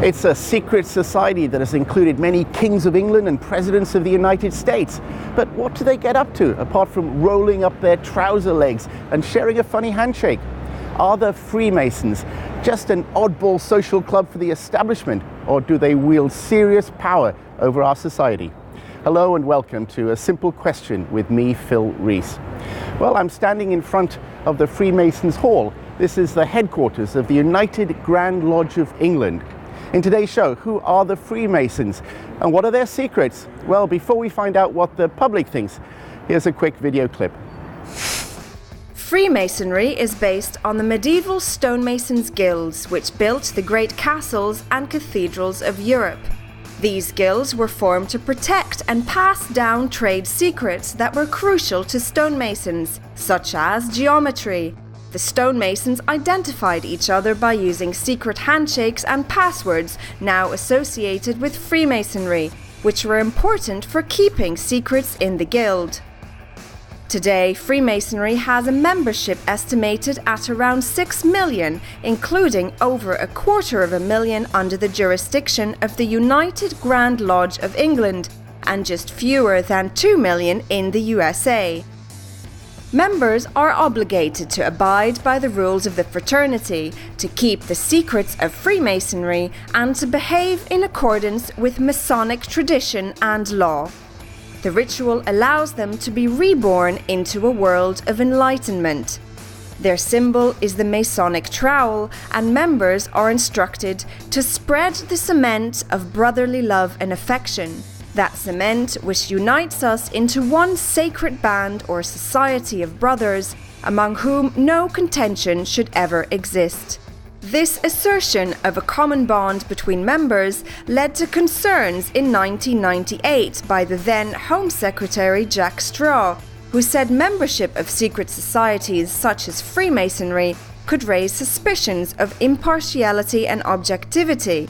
It's a secret society that has included many kings of England and presidents of the United States. But what do they get up to, apart from rolling up their trouser legs and sharing a funny handshake? Are the Freemasons just an oddball social club for the establishment, or do they wield serious power over our society? Hello and welcome to A Simple Question with me, Phil Rees. Well, I'm standing in front of the Freemasons Hall. This is the headquarters of the United Grand Lodge of England. In today's show, who are the Freemasons and what are their secrets? Well, before we find out what the public thinks, here's a quick video clip. Freemasonry is based on the medieval stonemasons' guilds, which built the great castles and cathedrals of Europe. These guilds were formed to protect and pass down trade secrets that were crucial to stonemasons, such as geometry. The stonemasons identified each other by using secret handshakes and passwords now associated with Freemasonry, which were important for keeping secrets in the guild. Today, Freemasonry has a membership estimated at around 6 million, including over 250,000 under the jurisdiction of the United Grand Lodge of England, and just fewer than 2 million in the USA. Members are obligated to abide by the rules of the fraternity, to keep the secrets of Freemasonry, and to behave in accordance with Masonic tradition and law. The ritual allows them to be reborn into a world of enlightenment. Their symbol is the Masonic trowel, and members are instructed to spread the cement of brotherly love and affection. That cement which unites us into one sacred band or society of brothers, among whom no contention should ever exist. This assertion of a common bond between members led to concerns in 1998 by the then Home Secretary Jack Straw, who said membership of secret societies such as Freemasonry could raise suspicions of impartiality and objectivity.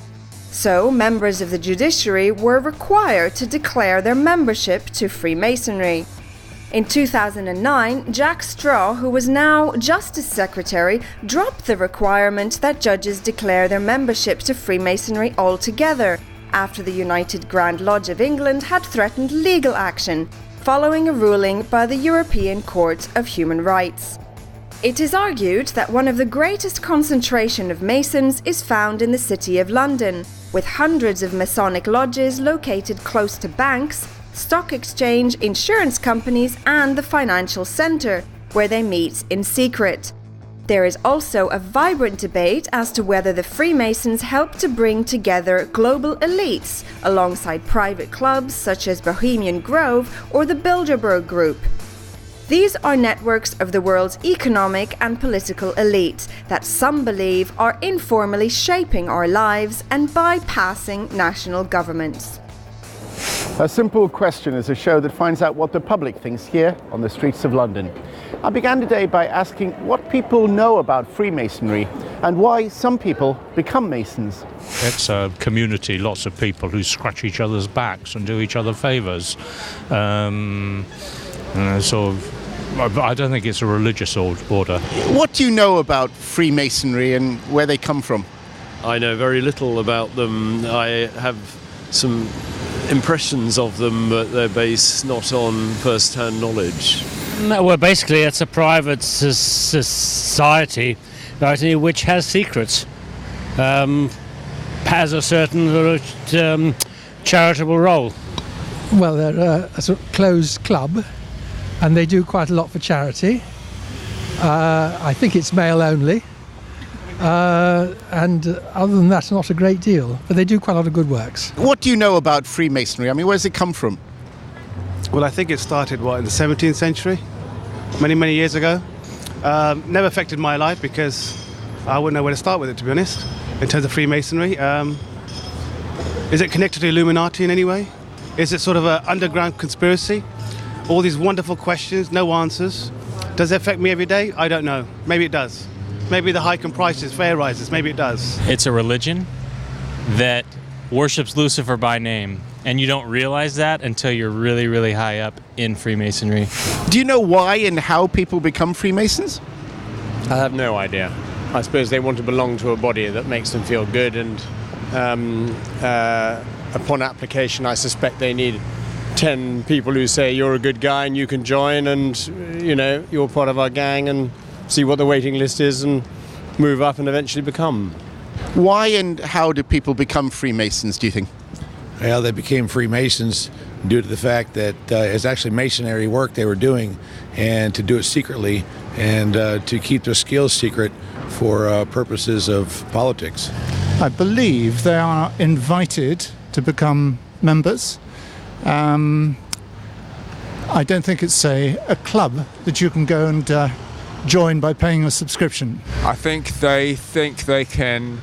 So, members of the judiciary were required to declare their membership to Freemasonry. In 2009, Jack Straw, who was now Justice Secretary, dropped the requirement that judges declare their membership to Freemasonry altogether, after the United Grand Lodge of England had threatened legal action, following a ruling by the European Court of Human Rights. It is argued that one of the greatest concentration of Masons is found in the City of London, with hundreds of Masonic lodges located close to banks, stock exchange, insurance companies and the financial centre, where they meet in secret. There is also a vibrant debate as to whether the Freemasons help to bring together global elites alongside private clubs such as Bohemian Grove or the Bilderberg Group. These are networks of the world's economic and political elite that some believe are informally shaping our lives and bypassing national governments. A Simple Question is a show that finds out what the public thinks here on the streets of London. I began today by asking what people know about Freemasonry and why some people become Masons. It's a community, lots of people who scratch each other's backs and do each other favours. I don't think it's a religious order. What do you know about Freemasonry and where they come from? I know very little about them. I have some impressions of them, but they're based not on first-hand knowledge. No, well, basically it's a private society, right, which has secrets, has a certain charitable role. Well, they're a sort of closed club, and they do quite a lot for charity. I think it's male only, and other than that, not a great deal. But they do quite a lot of good works. What do you know about Freemasonry? I mean, where does it come from? Well, I think it started, in the 17th century? Many years ago. Never affected my life because I wouldn't know where to start with it, to be honest, in terms of Freemasonry. Is it connected to Illuminati in any way? Is it sort of an underground conspiracy? All these wonderful questions, no answers. Does it affect me every day? I don't know. Maybe it does. Maybe the hike in prices, fare rises. Maybe it does. It's a religion that worships Lucifer by name, and you don't realize that until you're really, really high up in Freemasonry. Do you know why and how people become Freemasons? I have no idea. I suppose they want to belong to a body that makes them feel good and Upon application, I suspect they need 10 people who say you're a good guy and you can join, and you're part of our gang, and see what the waiting list is and move up and eventually become. Why and how do people become Freemasons, do you think? Well, they became Freemasons due to the fact that it's actually masonry work they were doing, and to do it secretly, and to keep their skills secret for purposes of politics. I believe they are invited to become members. I don't think it's a club that you can go and join by paying a subscription. I think they can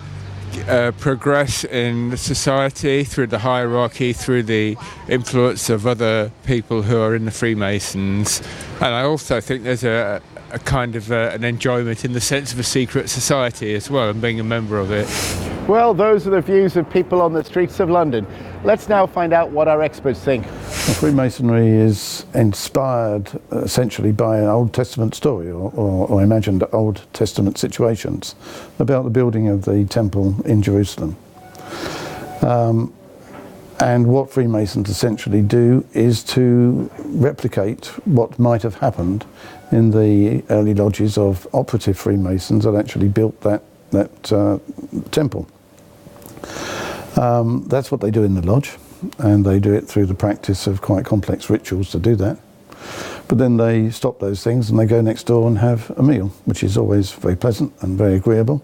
progress in society through the hierarchy, through the influence of other people who are in the Freemasons. And I also think there's a kind of an enjoyment in the sense of a secret society as well, and being a member of it. Well, those are the views of people on the streets of London. Let's now find out what our experts think. Well, Freemasonry is inspired essentially by an Old Testament story or imagined Old Testament situations about the building of the temple in Jerusalem. And what Freemasons essentially do is to replicate what might have happened in the early lodges of operative Freemasons that actually built that temple. That's what they do in the lodge, and they do it through the practice of quite complex rituals to do that. But then they stop those things and they go next door and have a meal, which is always very pleasant and very agreeable.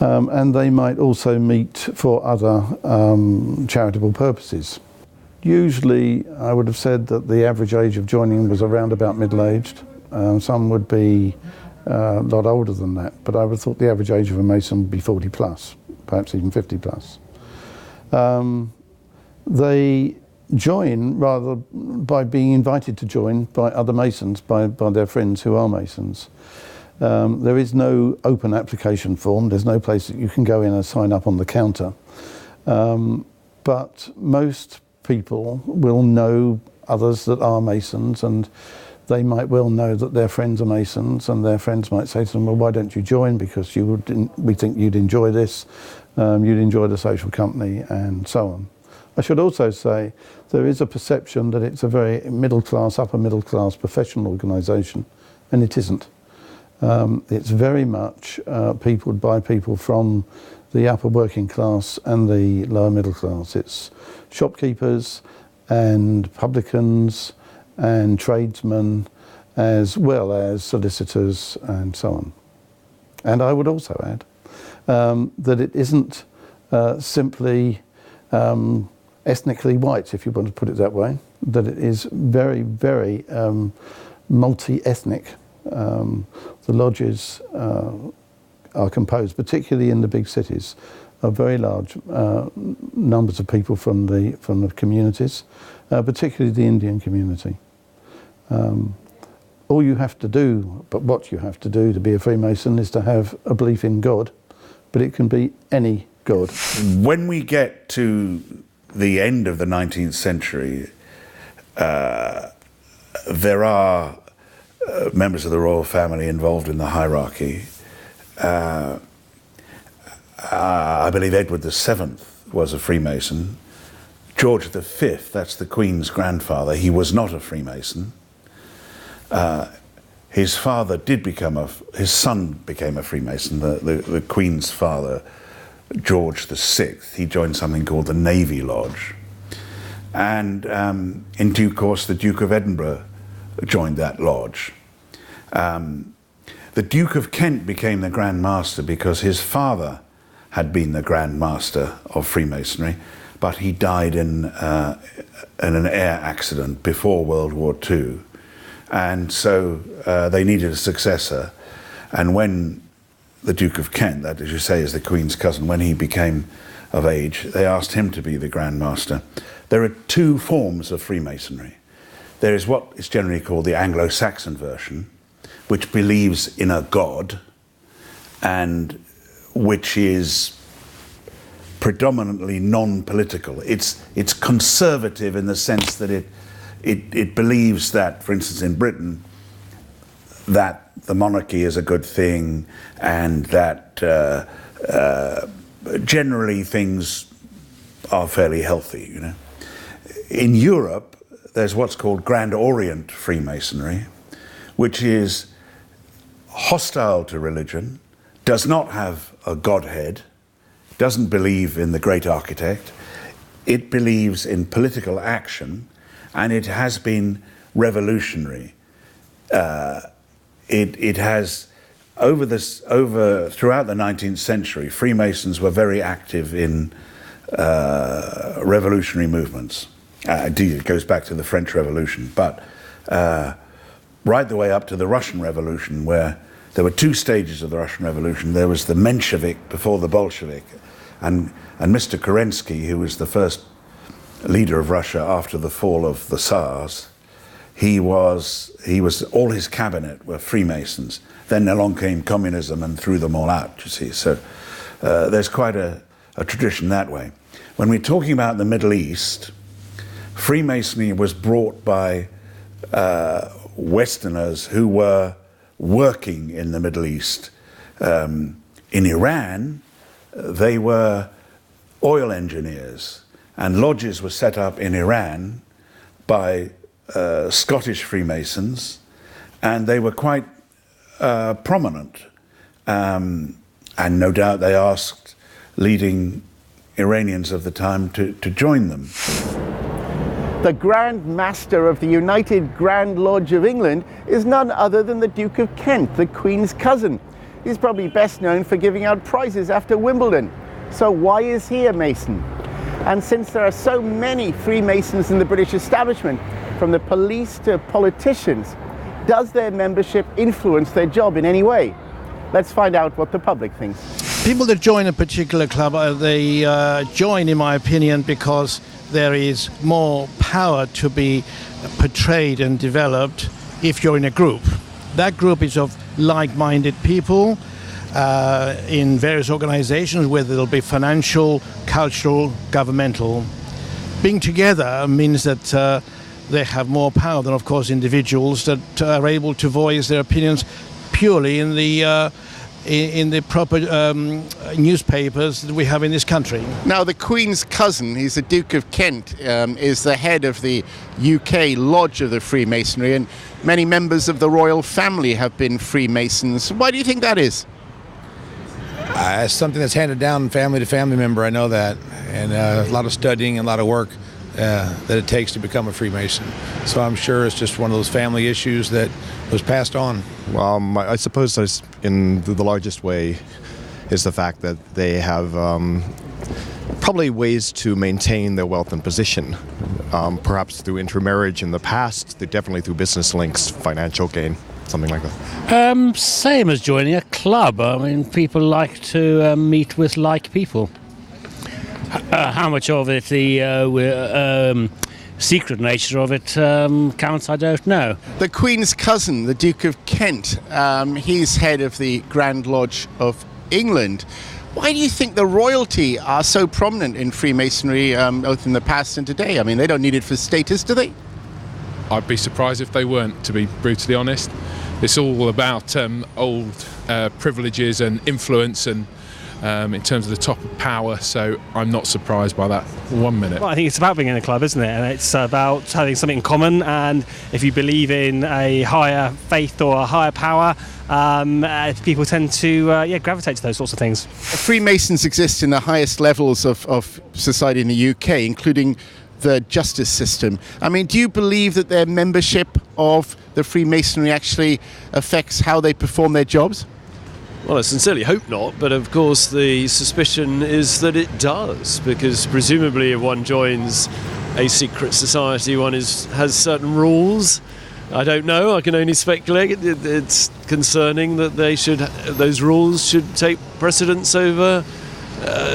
And they might also meet for other charitable purposes. Usually I would have said that the average age of joining was around about middle-aged. Some would be a lot older than that, but I would have thought the average age of a Mason would be 40 plus, perhaps even 50 plus. They join rather by being invited to join by other Masons, by their friends who are Masons. There is no open application form. There's no place that you can go in and sign up on the counter. But most people will know others that are Masons, and they might well know that their friends are Masons, and their friends might say to them, well, why don't you join? Because we think you'd enjoy this, you'd enjoy the social company, and so on. I should also say there is a perception that it's a very middle-class, upper middle-class professional organisation, and it isn't. It's very much peopled by people from the upper working class and the lower middle class. It's shopkeepers and publicans and tradesmen, as well as solicitors and so on. And I would also add that it isn't simply ethnically white, if you want to put it that way, that it is very, very multi-ethnic. The lodges are composed, particularly in the big cities, of very large numbers of people from the communities, particularly the Indian community. All you have to do, but what you have to do to be a Freemason is to have a belief in God, but it can be any God. When we get to the end of the 19th century, there are members of the royal family involved in the hierarchy. I believe Edward VII was a Freemason. George V, that's the Queen's grandfather, he was not a Freemason. His father did his son became a Freemason, the Queen's father, George VI. He joined something called the Navy Lodge. And in due course, the Duke of Edinburgh joined that lodge. The Duke of Kent became the Grand Master because his father had been the Grand Master of Freemasonry, but he died in an air accident before World War II. And so they needed a successor. And when the Duke of Kent, that as you say is the Queen's cousin, when he became of age, they asked him to be the Grand Master. There are two forms of Freemasonry. There is what is generally called the Anglo-Saxon version, which believes in a God and which is predominantly non-political. It's conservative in the sense that it believes that, for instance, in Britain, that the monarchy is a good thing and that generally things are fairly healthy, you know. In Europe, there's what's called Grand Orient Freemasonry, which is hostile to religion, does not have a godhead, doesn't believe in the great architect. It believes in political action, and it has been revolutionary. It has throughout the 19th century, Freemasons were very active in revolutionary movements. Indeed, it goes back to the French Revolution, but right the way up to the Russian Revolution, where there were two stages of the Russian Revolution. There was the Menshevik before the Bolshevik, and Mr. Kerensky, who was the first leader of Russia after the fall of the Tsars, he was all his cabinet were Freemasons. Then along came communism and threw them all out, you see. So there's quite a tradition that way. When we're talking about the Middle East, Freemasonry was brought by Westerners who were working in the Middle East. In Iran, they were oil engineers, and lodges were set up in Iran by Scottish Freemasons, and they were quite prominent. And no doubt they asked leading Iranians of the time to join them. The Grand Master of the United Grand Lodge of England is none other than the Duke of Kent, the Queen's cousin. He's probably best known for giving out prizes after Wimbledon. So why is he a Mason? And since there are so many Freemasons in the British establishment, from the police to politicians, does their membership influence their job in any way? Let's find out what the public thinks. People that join a particular club, they join, in my opinion, because there is more power to be portrayed and developed if you're in a group. That group is of like-minded people in various organizations, whether it'll be financial, cultural, governmental. Being together means that they have more power than, of course, individuals that are able to voice their opinions purely in the proper newspapers that we have in this country. Now, the Queen's cousin, he's the Duke of Kent, is the head of the UK Lodge of the Freemasonry, and many members of the royal family have been Freemasons. Why do you think that is? It's something that's handed down family to family member, I know that, and a lot of studying and a lot of work that it takes to become a Freemason. So I'm sure it's just one of those family issues that was passed on. Well, I suppose in the largest way is the fact that they have probably ways to maintain their wealth and position, perhaps through intermarriage in the past, definitely through business links, financial gain, something like that. Same as joining a club. I mean, people like to meet with like people. How much of it the secret nature of it counts, I don't know. The Queen's cousin, the Duke of Kent, he's head of the Grand Lodge of England. Why do you think the royalty are so prominent in Freemasonry, both in the past and today? I mean, they don't need it for status, do they? I'd be surprised if they weren't, to be brutally honest. It's all about old privileges and influence and in terms of the top of power, so I'm not surprised by that 1 minute. Well, I think it's about being in a club, isn't it? And it's about having something in common, and if you believe in a higher faith or a higher power, people tend to gravitate to those sorts of things. Freemasons exist in the highest levels of society in the UK, including the justice system. I mean, do you believe that their membership of the Freemasonry actually affects how they perform their jobs? Well, I sincerely hope not, but of course the suspicion is that it does, because presumably if one joins a secret society, one has certain rules. I don't know, I can only speculate. It's concerning that those rules should take precedence over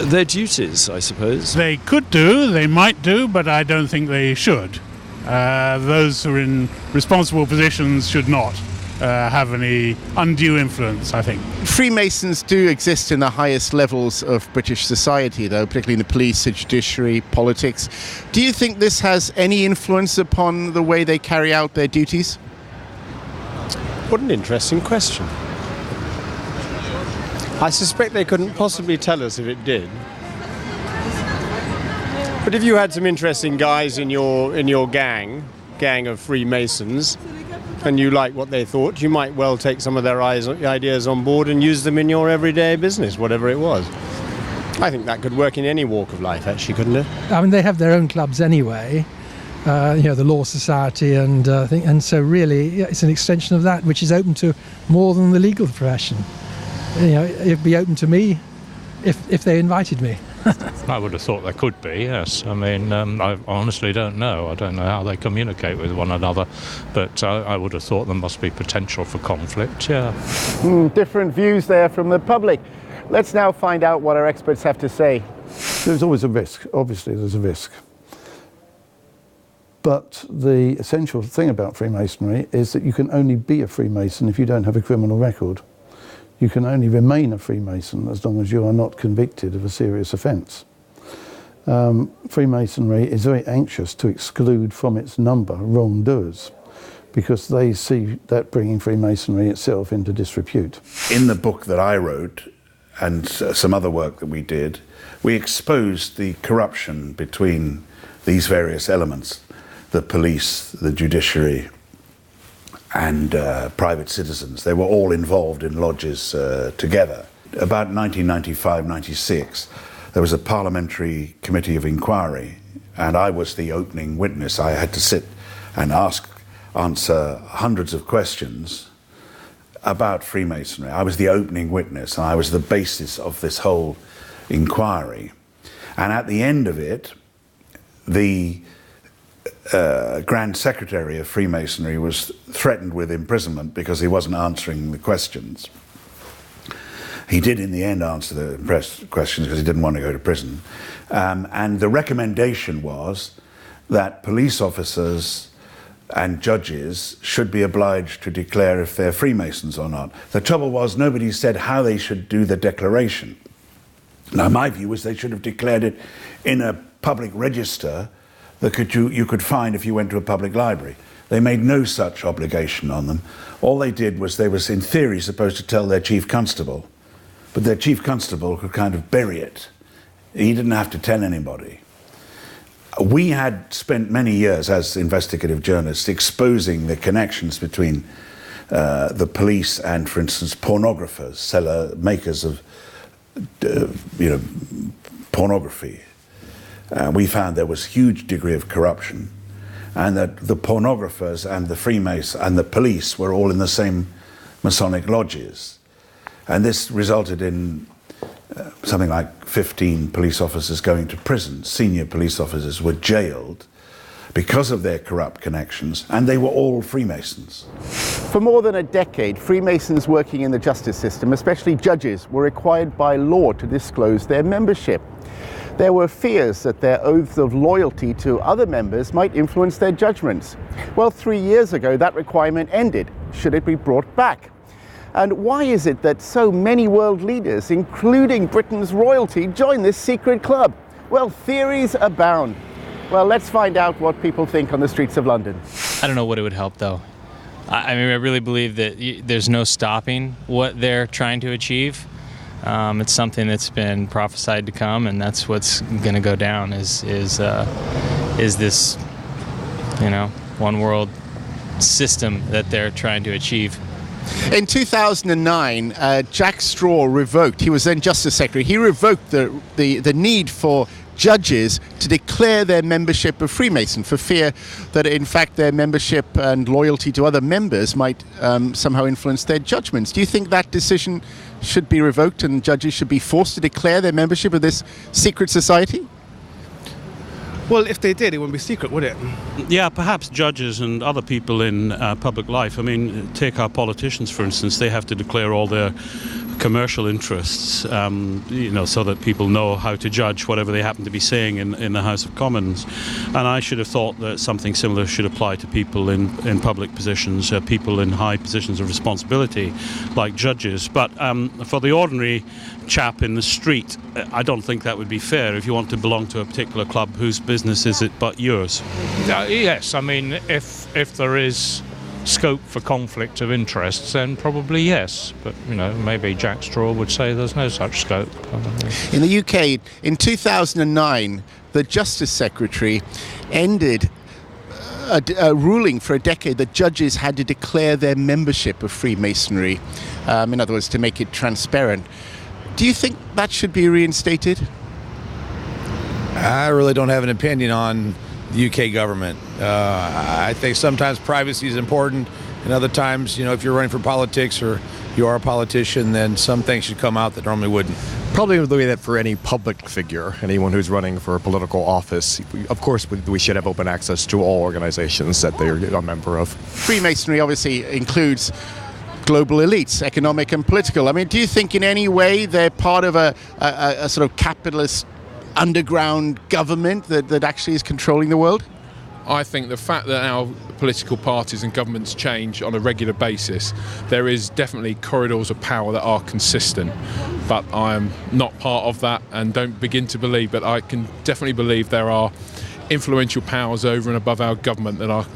their duties, I suppose. They could do, they might do, but I don't think they should. Those who are in responsible positions should not have any undue influence, I think. Freemasons do exist in the highest levels of British society, though, particularly in the police, the judiciary, politics. Do you think this has any influence upon the way they carry out their duties? What an interesting question. I suspect they couldn't possibly tell us if it did. But if you had some interesting guys in your gang of Freemasons, and you like what they thought, you might well take some of their ideas on board and use them in your everyday business, whatever it was. I think that could work in any walk of life, actually, couldn't it? I mean, they have their own clubs anyway, the Law Society and so really it's an extension of that, which is open to more than the legal profession. It'd be open to me if they invited me. I would have thought there could be, yes. I mean, I honestly don't know. I don't know how they communicate with one another, but I would have thought there must be potential for conflict, yeah. Different views there from the public. Let's now find out what our experts have to say. There's always a risk. Obviously, there's a risk. But the essential thing about Freemasonry is that you can only be a Freemason if you don't have a criminal record. You can only remain a Freemason as long as you are not convicted of a serious offence. Freemasonry is very anxious to exclude from its number wrongdoers because they see that bringing Freemasonry itself into disrepute. In the book that I wrote and some other work that we did, we exposed the corruption between these various elements, the police, the judiciary, and private citizens. They were all involved in lodges together. About 1995-96, there was a parliamentary committee of inquiry, and I was the opening witness. I had to sit and answer hundreds of questions about Freemasonry. I was the opening witness, and I was the basis of this whole inquiry. And at the end of it, the Grand Secretary of Freemasonry was threatened with imprisonment because he wasn't answering the questions. He did in the end answer the questions because he didn't want to go to prison. And the recommendation was that police officers and judges should be obliged to declare if they're Freemasons or not. The trouble was nobody said how they should do the declaration. Now my view was they should have declared it in a public register that you could find if you went to a public library. They made no such obligation on them. All they did was they was in theory supposed to tell their chief constable, but their chief constable could kind of bury it. He didn't have to tell anybody. We had spent many years as investigative journalists exposing the connections between the police and, for instance, pornographers, makers of pornography. We found there was a huge degree of corruption, and that the pornographers and the Freemasons and the police were all in the same Masonic lodges. And this resulted in something like 15 police officers going to prison. Senior police officers were jailed because of their corrupt connections, and they were all Freemasons. For more than a decade, Freemasons working in the justice system, especially judges, were required by law to disclose their membership. There were fears that their oaths of loyalty to other members might influence their judgments. Well, 3 years ago, that requirement ended. Should it be brought back? And why is it that so many world leaders, including Britain's royalty, join this secret club? Well, theories abound. Well, let's find out what people think on the streets of London. I don't know what it would help, though. I mean, I really believe that there's no stopping what they're trying to achieve. It's something that's been prophesied to come, and that's what's going to go down. Is this, one world system that they're trying to achieve? In 2009, Jack Straw revoked, he was then Justice Secretary, he revoked the need for judges to declare their membership of Freemason for fear that in fact their membership and loyalty to other members might somehow influence their judgments. Do you think that decision should be revoked and judges should be forced to declare their membership of this secret society? Well, if they did, it wouldn't be secret, would it? Yeah, perhaps judges and other people in public life. I mean, take our politicians, for instance. They have to declare all their commercial interests, so that people know how to judge whatever they happen to be saying in the House of Commons. And I should have thought that something similar should apply to people in public positions, people in high positions of responsibility, like judges. But for the ordinary chap in the street, I don't think that would be fair if you want to belong to a particular club. Whose business is it but yours? Yes, I mean, if there is scope for conflict of interests, then probably yes. But, maybe Jack Straw would say there's no such scope. In the UK, in 2009, the Justice Secretary ended a ruling for a decade that judges had to declare their membership of Freemasonry, in other words, to make it transparent. Do you think that should be reinstated? I really don't have an opinion on the UK government. I think sometimes privacy is important, and other times, if you're running for politics or you are a politician, then some things should come out that normally wouldn't. Probably the way that for any public figure, anyone who's running for a political office, of course we should have open access to all organizations that they're a member of. Freemasonry obviously includes global elites, economic and political. I mean, do you think in any way they're part of a sort of capitalist underground government that actually is controlling the world? I think the fact that our political parties and governments change on a regular basis, there is definitely corridors of power that are consistent. But I am not part of that and don't begin to believe, but I can definitely believe there are influential powers over and above our government that are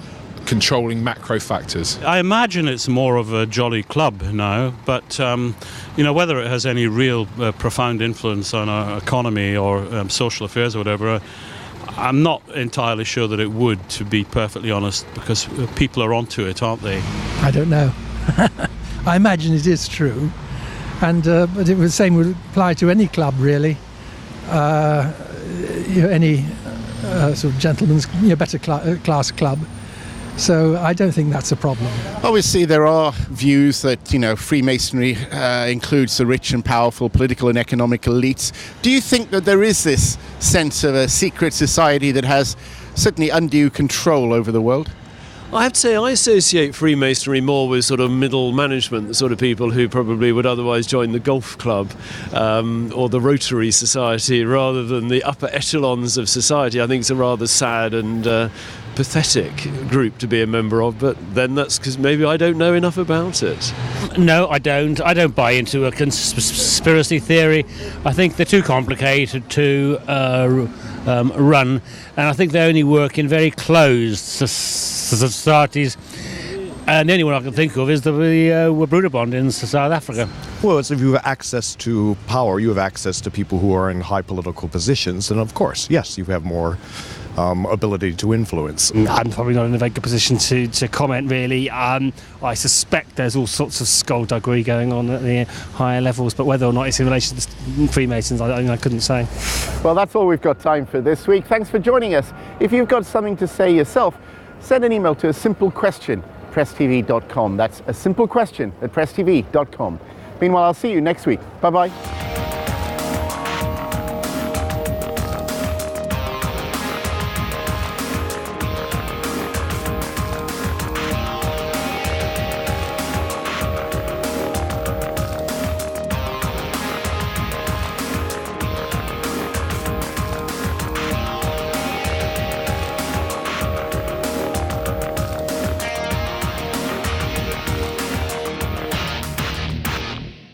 controlling macro factors. I imagine it's more of a jolly club now, but whether it has any real profound influence on our economy or social affairs or whatever, I'm not entirely sure that it would, to be perfectly honest, because people are onto it, aren't they? I don't know. I imagine it is true, but the same would apply to any club, really. Any sort of gentleman's, better class club. So I don't think that's a problem. Obviously, there are views that, Freemasonry includes the rich and powerful political and economic elites. Do you think that there is this sense of a secret society that has certainly undue control over the world? I have to say I associate Freemasonry more with sort of middle management, the sort of people who probably would otherwise join the golf club or the Rotary Society rather than the upper echelons of society. I think it's a rather sad and pathetic group to be a member of, but then that's because maybe I don't know enough about it. No, I don't. I don't buy into a conspiracy theory. I think they're too complicated to run, and I think they only work in very closed societies. And the only one I can think of is the Broederbond in South Africa. Well, if you have access to power, you have access to people who are in high political positions, and of course, yes, you have more ability to influence. I'm probably not in a very good position to comment, really. I suspect there's all sorts of skullduggery going on at the higher levels, but whether or not it's in relation to Freemasons, I couldn't say. Well, that's all we've got time for this week. Thanks for joining us. If you've got something to say yourself, send an email to asimple question@presstv.com. That's a simple question at presstv.com. Meanwhile, I'll see you next week. Bye-bye.